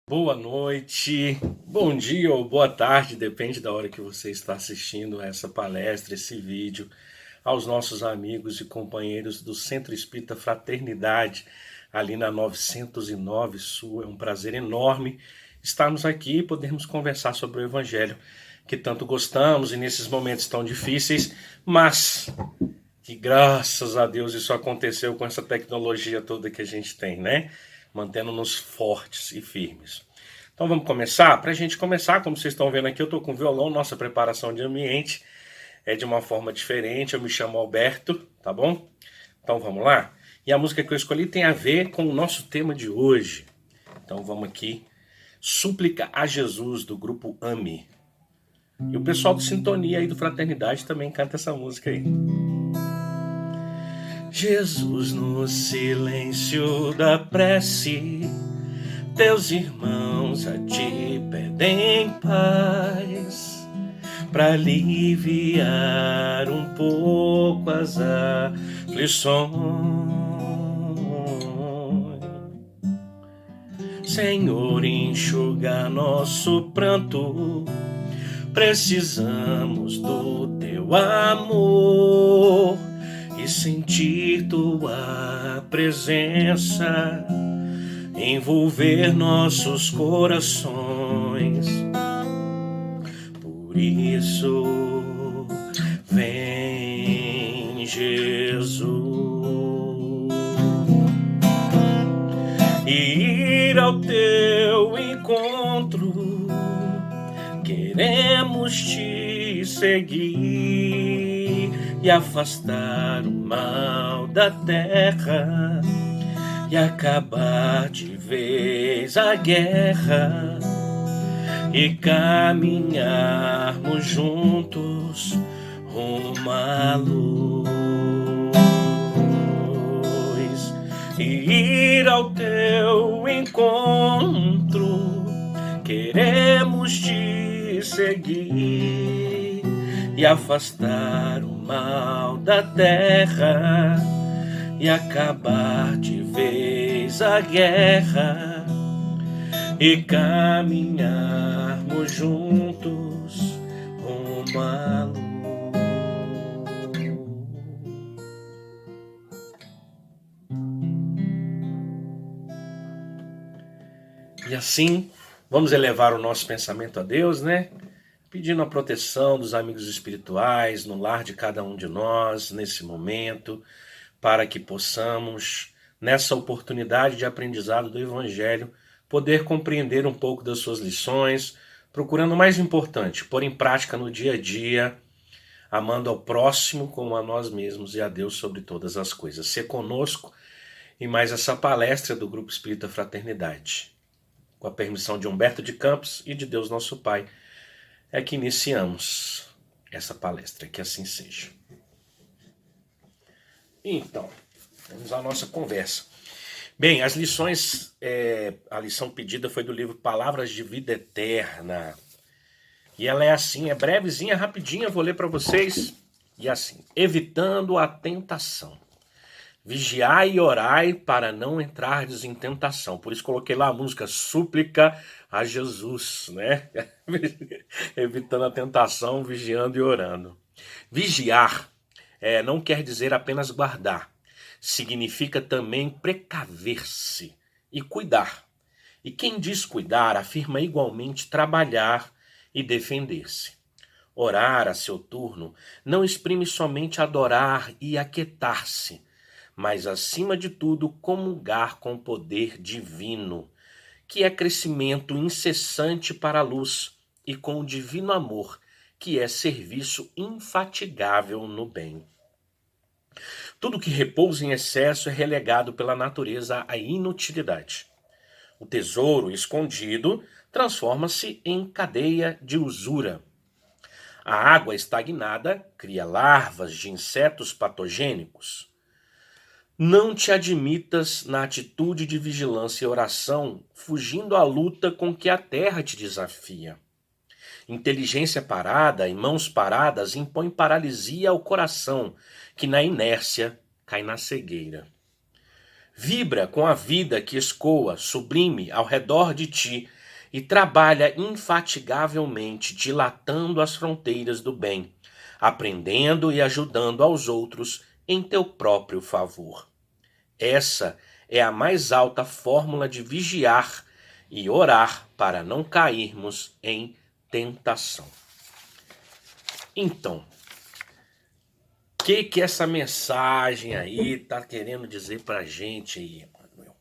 Boa noite, bom dia ou boa tarde, depende da hora que você está assistindo essa palestra, esse vídeo, aos nossos amigos e companheiros do Centro Espírita Fraternidade, ali na 909 Sul. É um prazer enorme estarmos aqui e podermos conversar sobre o Evangelho que tanto gostamos e nesses momentos tão difíceis, mas que graças a Deus isso aconteceu com essa tecnologia toda que a gente tem, né? Mantendo-nos fortes e firmes. Então vamos começar? Para a gente começar, como vocês estão vendo aqui, eu estou com violão, nossa preparação de ambiente é de uma forma diferente, eu me chamo Alberto, tá bom? Então vamos lá? E a música que eu escolhi tem a ver com o nosso tema de hoje. Então vamos aqui, Súplica a Jesus, do grupo AME. E o pessoal do Sintonia aí do Fraternidade também canta essa música aí. Jesus, no silêncio da prece, teus irmãos a ti pedem paz, para aliviar um pouco as aflições. Senhor, enxuga nosso pranto, precisamos do teu amor e sentir tua presença envolver nossos corações. Por isso, vem Jesus, e ir ao teu encontro, queremos te seguir e afastar o mal da terra e acabar de vez a guerra e caminharmos juntos rumo à luz e ir ao teu encontro. Queremos te seguir e afastar o mal da terra e acabar de vez a guerra e caminharmos juntos rumo à luz. E assim, vamos elevar o nosso pensamento a Deus, né? Pedindo a proteção dos amigos espirituais no lar de cada um de nós nesse momento, para que possamos, nessa oportunidade de aprendizado do Evangelho, poder compreender um pouco das suas lições, procurando o mais importante, pôr em prática no dia a dia, amando ao próximo como a nós mesmos e a Deus sobre todas as coisas. Ser conosco em mais essa palestra do Grupo Espírita Fraternidade. Com a permissão de Humberto de Campos e de Deus Nosso Pai, é que iniciamos essa palestra, que assim seja. Então, vamos à nossa conversa. Bem, as lições, a lição pedida foi do livro Palavras de Vida Eterna. E ela é assim, é brevezinha, rapidinha, vou ler para vocês. E assim, evitando a tentação. Vigiai e orai para não entrardes em tentação. Por isso coloquei lá a música Súplica a Jesus, né? Evitando a tentação, vigiando e orando. Vigiar não quer dizer apenas guardar. Significa também precaver-se e cuidar. E quem diz cuidar afirma igualmente trabalhar e defender-se. Orar a seu turno não exprime somente adorar e aquietar-se, mas acima de tudo comungar com o poder divino, que é crescimento incessante para a luz, e com o divino amor, que é serviço infatigável no bem. Tudo que repousa em excesso é relegado pela natureza à inutilidade. O tesouro escondido transforma-se em cadeia de usura. A água estagnada cria larvas de insetos patogênicos. Não te admitas na atitude de vigilância e oração, fugindo à luta com que a terra te desafia. Inteligência parada e mãos paradas impõe paralisia ao coração, que na inércia cai na cegueira. Vibra com a vida que escoa, sublime, ao redor de ti, e trabalha infatigavelmente, dilatando as fronteiras do bem, aprendendo e ajudando aos outros em teu próprio favor. Essa é a mais alta fórmula de vigiar e orar para não cairmos em tentação. Então, o que essa mensagem aí tá querendo dizer pra gente aí, Manuel?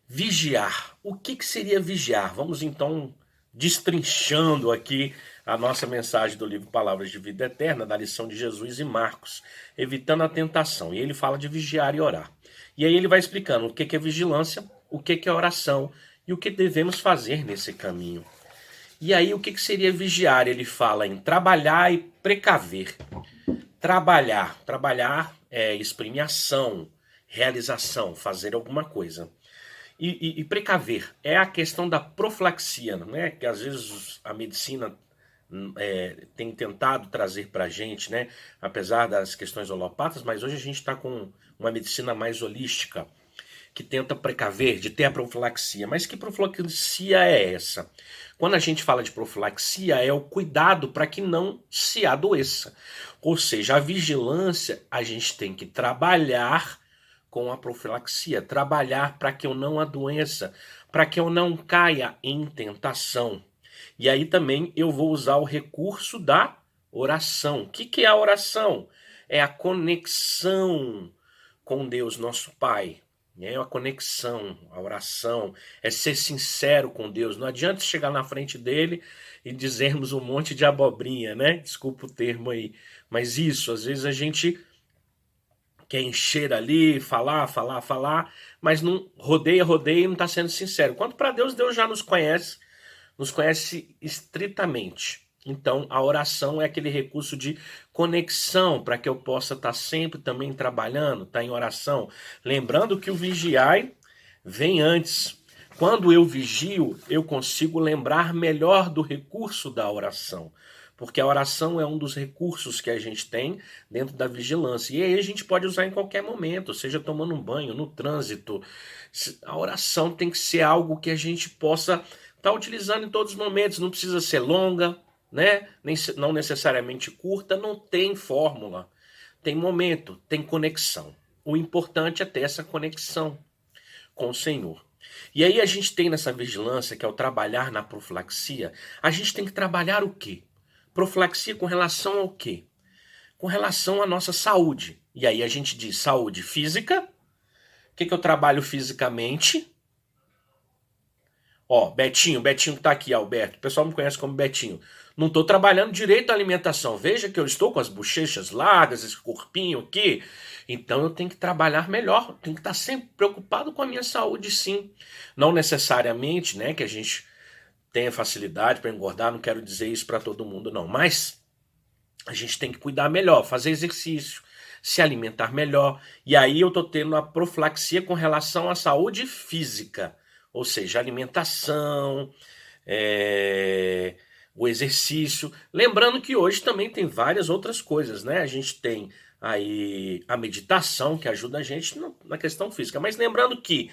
Vigiar. O que seria vigiar? Vamos então destrinchando aqui a nossa mensagem do livro Palavras de Vida Eterna, da lição de Jesus e Marcos, evitando a tentação. E ele fala de vigiar e orar. E aí ele vai explicando o que é vigilância, o que é oração e o que devemos fazer nesse caminho. E aí o que seria vigiar? Ele fala em trabalhar e precaver. Trabalhar exprime ação, realização, fazer alguma coisa. E precaver é a questão da profilaxia, né? Que às vezes a medicina tem tentado trazer para a gente, né? Apesar das questões holopatas, mas hoje a gente está com uma medicina mais holística, que tenta precaver, de ter a profilaxia. Mas que profilaxia é essa? Quando a gente fala de profilaxia, é o cuidado para que não se adoeça. Ou seja, a vigilância, a gente tem que trabalhar com a profilaxia, trabalhar para que eu não adoeça, para que eu não caia em tentação. E aí também eu vou usar o recurso da oração. O que é a oração? É a conexão com Deus, nosso Pai. É a conexão, a oração, é ser sincero com Deus. Não adianta chegar na frente dele e dizermos um monte de abobrinha, né? Desculpa o termo aí. Mas isso, às vezes a gente quer encher ali, falar, mas não rodeia e não está sendo sincero. Quanto para Deus, Deus já nos conhece estritamente. Então, a oração é aquele recurso de conexão para que eu possa estar sempre também trabalhando, estar em oração. Lembrando que o vigiai vem antes. Quando eu vigio, eu consigo lembrar melhor do recurso da oração. Porque a oração é um dos recursos que a gente tem dentro da vigilância. E aí a gente pode usar em qualquer momento, seja tomando um banho, no trânsito. A oração tem que ser algo que a gente possa estar utilizando em todos os momentos. Não precisa ser longa, né? Não necessariamente curta, não tem fórmula. Tem momento, tem conexão. O importante é ter essa conexão com o Senhor. E aí a gente tem nessa vigilância, que é o trabalhar na profilaxia, a gente tem que trabalhar o quê? Profilaxia com relação ao quê? Com relação à nossa saúde. E aí a gente diz saúde física. O que eu trabalho fisicamente? Ó, Betinho que tá aqui, Alberto. O pessoal me conhece como Betinho. Não estou trabalhando direito a alimentação. Veja que eu estou com as bochechas largas, esse corpinho aqui. Então eu tenho que trabalhar melhor. Tenho que estar sempre preocupado com a minha saúde, sim. Não necessariamente, né, que a gente tenha facilidade para engordar. Não quero dizer isso para todo mundo, não. Mas a gente tem que cuidar melhor, fazer exercício, se alimentar melhor. E aí eu estou tendo a profilaxia com relação à saúde física. Ou seja, alimentação, o exercício. Lembrando que hoje também tem várias outras coisas, né? A gente tem aí a meditação, que ajuda a gente na questão física. Mas lembrando que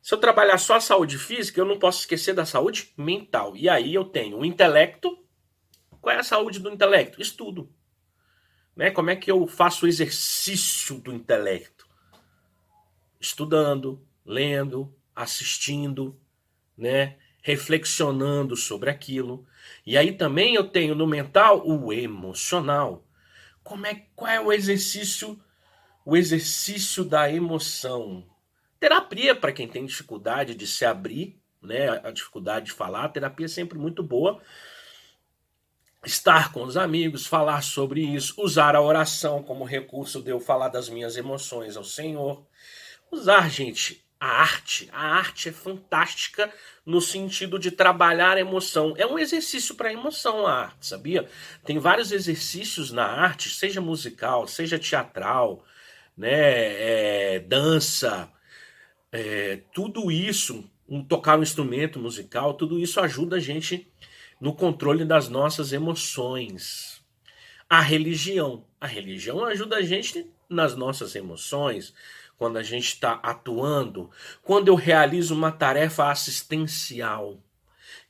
se eu trabalhar só a saúde física, eu não posso esquecer da saúde mental. E aí eu tenho o intelecto. Qual é a saúde do intelecto? Estudo. Né? Como é que eu faço o exercício do intelecto? Estudando, lendo, assistindo, né? Reflexionando sobre aquilo. E aí também eu tenho no mental o emocional. Qual é o exercício da emoção? Terapia para quem tem dificuldade de se abrir, né? A dificuldade de falar, a terapia é sempre muito boa. Estar com os amigos, falar sobre isso, usar a oração como recurso de eu falar das minhas emoções ao Senhor. Usar, gente, a arte é fantástica no sentido de trabalhar a emoção. É um exercício para a emoção a arte, sabia? Tem vários exercícios na arte, seja musical, seja teatral, né, dança, tudo isso, tocar um instrumento musical, tudo isso ajuda a gente no controle das nossas emoções. A religião ajuda a gente nas nossas emoções, quando a gente está atuando, quando eu realizo uma tarefa assistencial,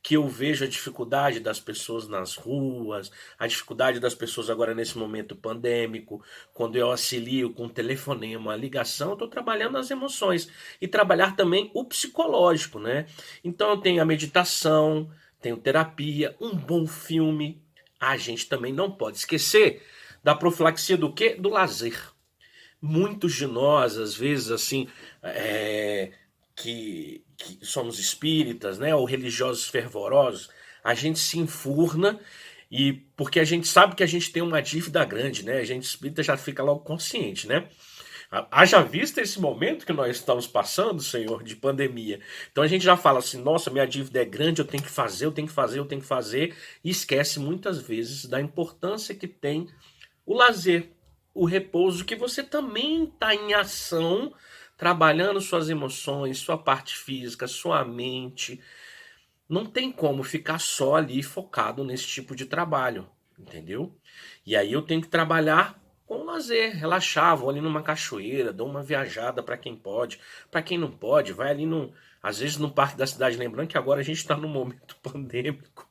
que eu vejo a dificuldade das pessoas nas ruas, a dificuldade das pessoas agora nesse momento pandêmico, quando eu auxilio com um telefonema, a ligação, eu estou trabalhando as emoções e trabalhar também o psicológico, né? Então eu tenho a meditação, tenho terapia, um bom filme. A gente também não pode esquecer da profilaxia do quê? Do lazer. Muitos de nós, às vezes, assim, que somos espíritas, né, ou religiosos fervorosos, a gente se enfurna e porque a gente sabe que a gente tem uma dívida grande, né? A gente espírita já fica logo consciente, né? Haja vista esse momento que nós estamos passando, Senhor, de pandemia. Então a gente já fala assim: nossa, minha dívida é grande, eu tenho que fazer, eu tenho que fazer, eu tenho que fazer, e esquece muitas vezes da importância que tem o lazer, o repouso, que você também está em ação, trabalhando suas emoções, sua parte física, sua mente. Não tem como ficar só ali focado nesse tipo de trabalho, entendeu? E aí eu tenho que trabalhar com lazer, relaxar, vou ali numa cachoeira, dou uma viajada para quem pode, para quem não pode, vai ali no, às vezes no parque da cidade, lembrando que agora a gente está num momento pandêmico.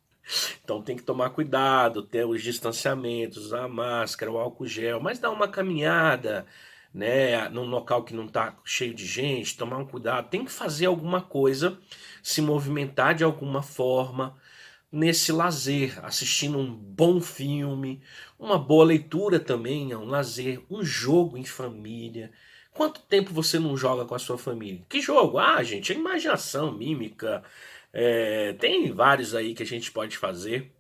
Então tem que tomar cuidado, ter os distanciamentos, usar a máscara, o álcool gel, mas dar uma caminhada, né, num local que não está cheio de gente, tomar um cuidado, tem que fazer alguma coisa, se movimentar de alguma forma nesse lazer, assistindo um bom filme, uma boa leitura também é um lazer, um jogo em família. Quanto tempo você não joga com a sua família? Que jogo? Ah, gente, é imaginação, mímica, tem vários aí que a gente pode fazer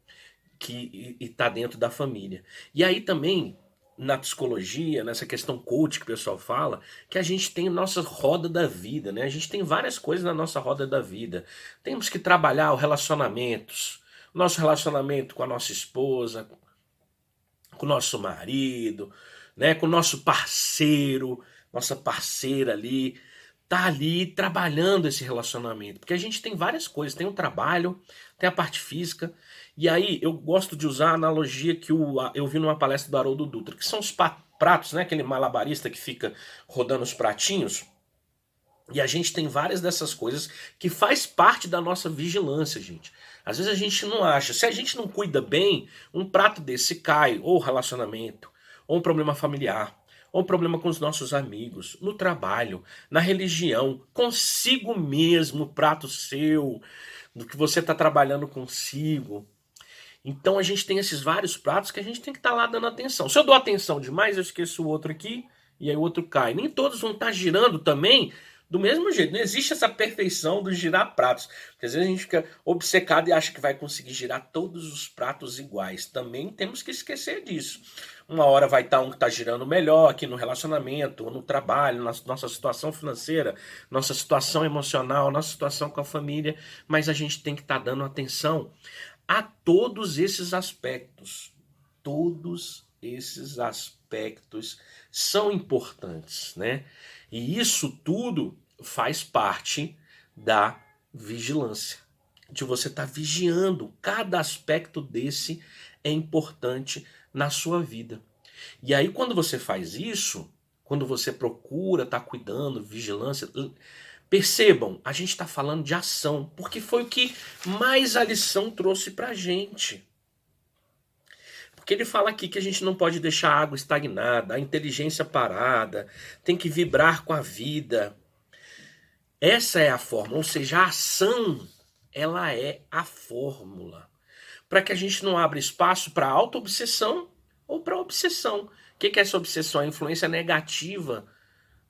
que está dentro da família. E aí também, na psicologia, nessa questão coach que o pessoal fala, que a gente tem nossa roda da vida, né? A gente tem várias coisas na nossa roda da vida. Temos que trabalhar os relacionamentos, nosso relacionamento com a nossa esposa, com o nosso marido, né? Com o nosso parceiro, nossa parceira ali, tá ali trabalhando esse relacionamento, porque a gente tem várias coisas, tem o trabalho, tem a parte física, e aí eu gosto de usar a analogia que eu vi numa palestra do Haroldo Dutra, que são os pratos, né, aquele malabarista que fica rodando os pratinhos, e a gente tem várias dessas coisas que faz parte da nossa vigilância, gente. Às vezes a gente não acha, se a gente não cuida bem, um prato desse cai, ou relacionamento, ou um problema familiar, ou um problema com os nossos amigos, no trabalho, na religião, consigo mesmo, prato seu, do que você está trabalhando consigo. Então a gente tem esses vários pratos que a gente tem que estar lá dando atenção. Se eu dou atenção demais, eu esqueço o outro aqui, e aí o outro cai. Nem todos vão estar girando também do mesmo jeito. Não existe essa perfeição do girar pratos. Porque às vezes a gente fica obcecado e acha que vai conseguir girar todos os pratos iguais. Também temos que esquecer disso. Uma hora vai estar um que está girando melhor aqui no relacionamento, ou no trabalho, na nossa situação financeira, nossa situação emocional, nossa situação com a família, mas a gente tem que estar dando atenção a todos esses aspectos. Todos esses aspectos são importantes, né? E isso tudo faz parte da vigilância. De você estar vigiando, cada aspecto desse é importante na sua vida. E aí quando você faz isso, quando você procura estar cuidando, vigilância, percebam, a gente está falando de ação, porque foi o que mais a lição trouxe para a gente. Porque ele fala aqui que a gente não pode deixar a água estagnada, a inteligência parada, tem que vibrar com a vida. Essa é a fórmula, ou seja, a ação, ela é a fórmula. Para que a gente não abra espaço para auto-obsessão ou para obsessão. O que é essa obsessão? A influência negativa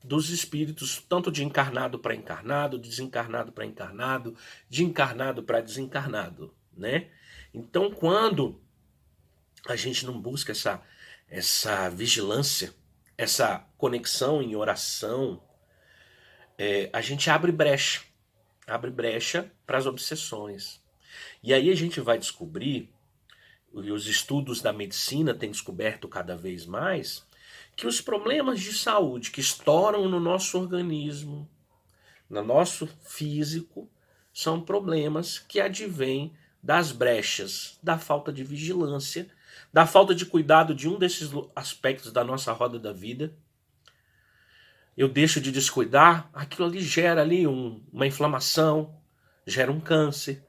dos espíritos, tanto de encarnado para encarnado, de desencarnado para encarnado, de encarnado para desencarnado, né? Então, quando a gente não busca essa vigilância, essa conexão em oração, a gente abre brecha para as obsessões. E aí a gente vai descobrir, e os estudos da medicina têm descoberto cada vez mais, que os problemas de saúde que estouram no nosso organismo, no nosso físico, são problemas que advêm das brechas, da falta de vigilância, da falta de cuidado de um desses aspectos da nossa roda da vida. eu deixo de descuidar, aquilo ali gera ali uma inflamação, gera um câncer,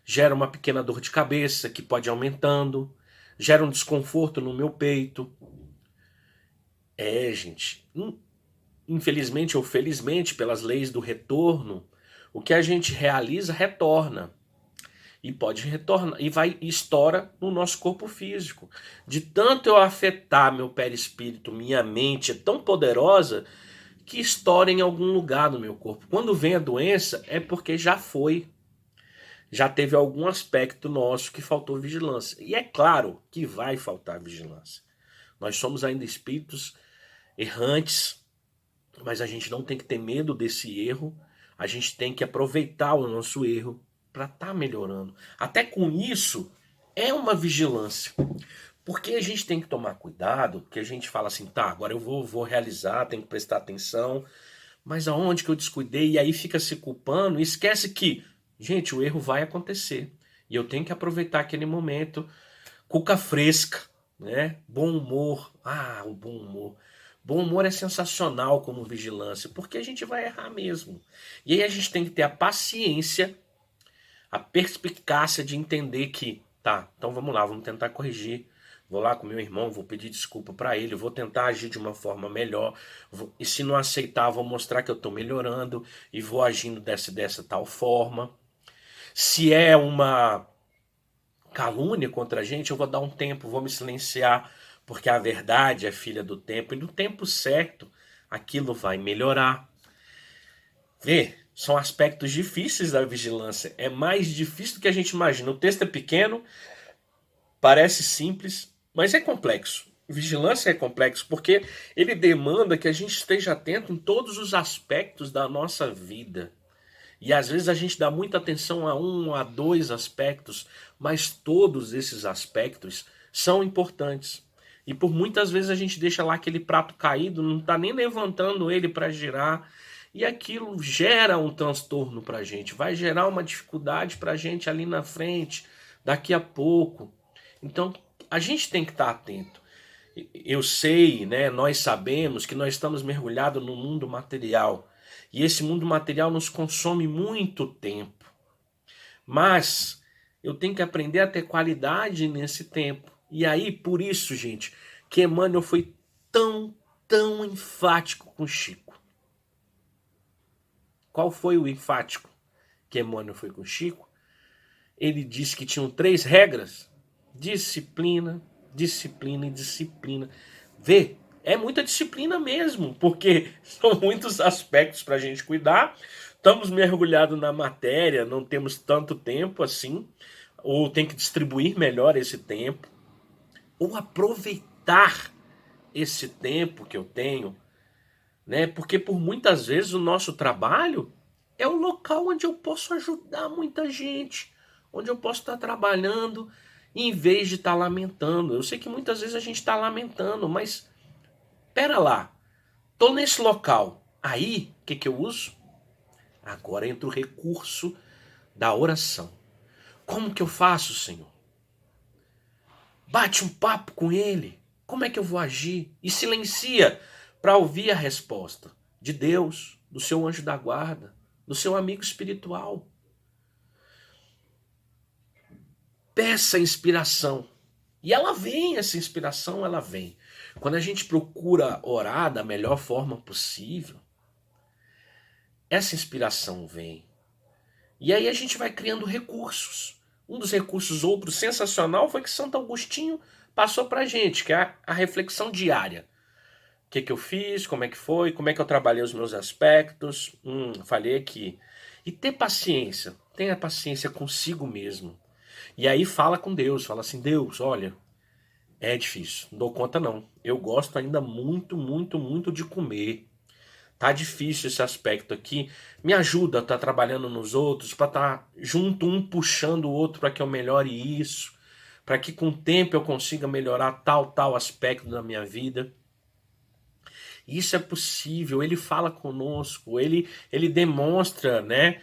gera uma pequena dor de cabeça que pode ir aumentando, gera um desconforto no meu peito. Gente, infelizmente ou felizmente, pelas leis do retorno, o que a gente realiza retorna. E pode retornar, e estoura no nosso corpo físico. De tanto eu afetar meu perispírito, minha mente é tão poderosa que estoura em algum lugar do meu corpo. Quando vem a doença, é porque já foi. Já teve algum aspecto nosso que faltou vigilância. E é claro que vai faltar vigilância. Nós somos ainda espíritos errantes, mas a gente não tem que ter medo desse erro. A gente tem que aproveitar o nosso erro para estar melhorando. Até com isso, é uma vigilância. Porque a gente tem que tomar cuidado, porque a gente fala assim, tá, agora eu vou realizar, tenho que prestar atenção, mas aonde que eu descuidei? E aí fica se culpando e esquece que, gente, o erro vai acontecer. E eu tenho que aproveitar aquele momento, cuca fresca, né? Bom humor. O bom humor. Bom humor é sensacional como vigilância, porque a gente vai errar mesmo. E aí a gente tem que ter a paciência, a perspicácia de entender que, tá, então vamos lá, vamos tentar corrigir. Vou lá com meu irmão, vou pedir desculpa para ele, vou tentar agir de uma forma melhor. E se não aceitar, vou mostrar que eu estou melhorando e vou agindo dessa tal forma. Se é uma calúnia contra a gente, eu vou dar um tempo, vou me silenciar, porque a verdade é filha do tempo, e no tempo certo aquilo vai melhorar. Vê, são aspectos difíceis da vigilância, é mais difícil do que a gente imagina. O texto é pequeno, parece simples, mas é complexo. Vigilância é complexo porque ele demanda que a gente esteja atento em todos os aspectos da nossa vida. E às vezes a gente dá muita atenção a um, a dois aspectos, mas todos esses aspectos são importantes. E por muitas vezes a gente deixa lá aquele prato caído, não está nem levantando ele para girar, e aquilo gera um transtorno para a gente, vai gerar uma dificuldade para a gente ali na frente, daqui a pouco. Então a gente tem que estar atento. Eu sei, né, nós sabemos que nós estamos mergulhados no mundo material. E esse mundo material nos consome muito tempo. Mas eu tenho que aprender a ter qualidade nesse tempo. E aí, por isso, gente, que Emmanuel foi tão enfático com Chico. Qual foi o enfático que Emmanuel foi com Chico? Ele disse que tinham 3 regras: disciplina, disciplina e disciplina. Vê, é muita disciplina mesmo, porque são muitos aspectos para a gente cuidar. Estamos mergulhados na matéria, não temos tanto tempo assim, ou tem que distribuir melhor esse tempo, ou aproveitar esse tempo que eu tenho, né? Porque por muitas vezes o nosso trabalho é o local onde eu posso ajudar muita gente, onde eu posso estar trabalhando em vez de estar lamentando. Eu sei que muitas vezes a gente está lamentando, mas pera lá, tô nesse local. Aí, o que eu uso? Agora entra o recurso da oração. Como que eu faço, Senhor? Bate um papo com ele. Como é que eu vou agir? E silencia para ouvir a resposta de Deus, do seu anjo da guarda, do seu amigo espiritual. Peça inspiração. E ela vem, essa inspiração, ela vem. Quando a gente procura orar da melhor forma possível, essa inspiração vem. E aí a gente vai criando recursos. Um dos recursos, outro sensacional, foi que Santo Agostinho passou pra gente, que é a reflexão diária. O que eu fiz, como é que foi, como é que eu trabalhei os meus aspectos, falei aqui. E ter paciência, tenha paciência consigo mesmo. E aí fala com Deus, fala assim, Deus, olha, é difícil, não dou conta não. Eu gosto ainda muito de comer. Tá difícil esse aspecto aqui. Me ajuda a estar trabalhando nos outros, para estar junto, um puxando o outro para que eu melhore isso, para que com o tempo eu consiga melhorar tal aspecto da minha vida. Isso é possível, ele fala conosco, ele demonstra, né?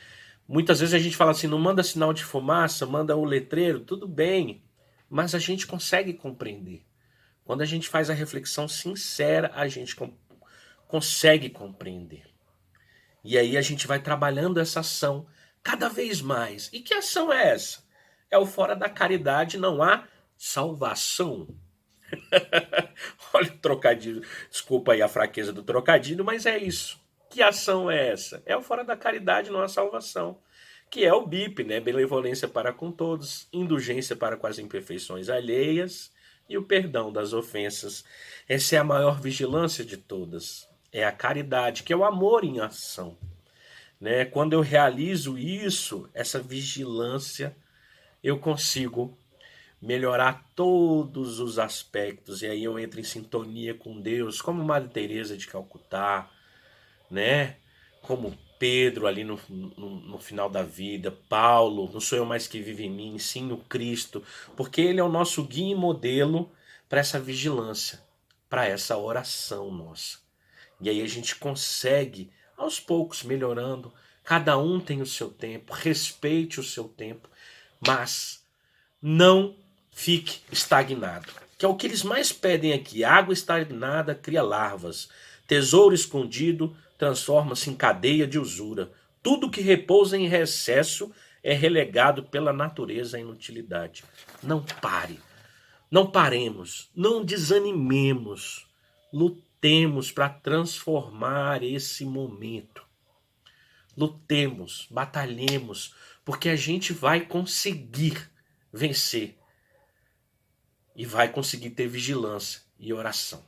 Muitas vezes a gente fala assim, não manda sinal de fumaça, manda o letreiro, tudo bem, mas a gente consegue compreender. Quando a gente faz a reflexão sincera, a gente consegue compreender. E aí a gente vai trabalhando essa ação cada vez mais. E que ação é essa? É o fora da caridade não há salvação. Olha o trocadilho, desculpa aí a fraqueza do trocadilho, mas é isso. Que ação é essa? É o fora da caridade não há salvação. Que é o BIP, né? Benevolência para com todos, indulgência para com as imperfeições alheias e o perdão das ofensas. Essa é a maior vigilância de todas. É a caridade, que é o amor em ação. Né? Quando eu realizo isso, essa vigilância, eu consigo melhorar todos os aspectos. E aí eu entro em sintonia com Deus, como Madre Teresa de Calcutá, né? Como Pedro ali no final da vida, Paulo, não sou eu mais que vive em mim, sim o Cristo, porque ele é o nosso guia e modelo para essa vigilância, para essa oração nossa. E aí a gente consegue, aos poucos, melhorando. Cada um tem o seu tempo, respeite o seu tempo, mas não fique estagnado. Que é o que eles mais pedem aqui. Água estagnada cria larvas. Tesouro escondido transforma-se em cadeia de usura. Tudo que repousa em recesso é relegado pela natureza à inutilidade. Não pare. Não paremos. Não desanimemos. Lutemos para transformar esse momento. Lutemos, batalhemos, porque a gente vai conseguir vencer e vai conseguir ter vigilância e oração.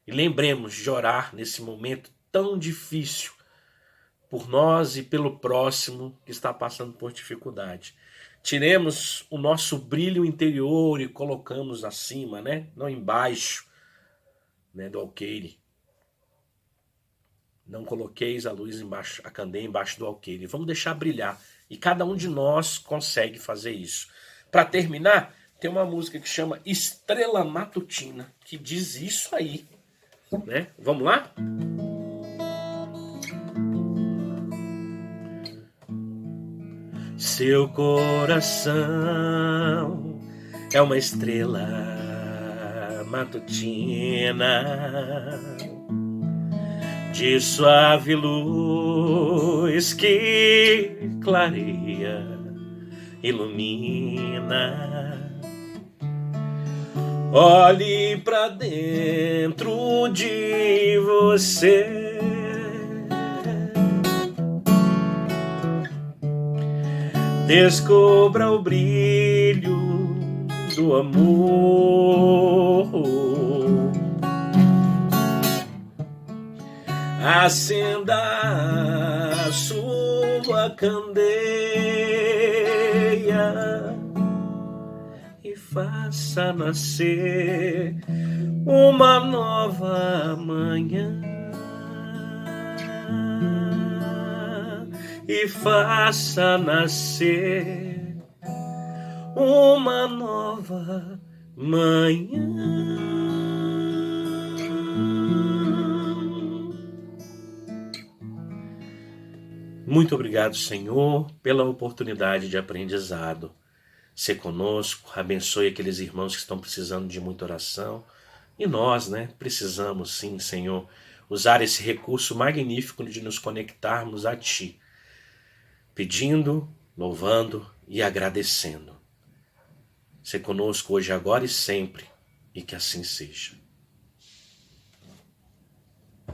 E lembremos de orar nesse momento tão difícil por nós e pelo próximo que está passando por dificuldade. Tiremos o nosso brilho interior e colocamos acima, né? Não embaixo, né, do alqueire. Não coloqueis a luz embaixo, a candeia embaixo do alqueire. Vamos deixar brilhar. E cada um de nós consegue fazer isso. Para terminar, tem uma música que chama Estrela Matutina, que diz isso aí, né? Vamos lá? Seu coração é uma estrela matutina de suave luz que clareia, ilumina. Olhe para dentro de você, descubra o brilho do amor. Acenda a sua candeia e faça nascer uma nova manhã. E faça nascer uma nova manhã. Muito obrigado, Senhor, pela oportunidade de aprendizado. Se conosco, abençoe aqueles irmãos que estão precisando de muita oração. E nós, né, precisamos sim, Senhor, usar esse recurso magnífico de nos conectarmos a Ti, pedindo, louvando e agradecendo. Se conosco hoje, agora e sempre, e que assim seja.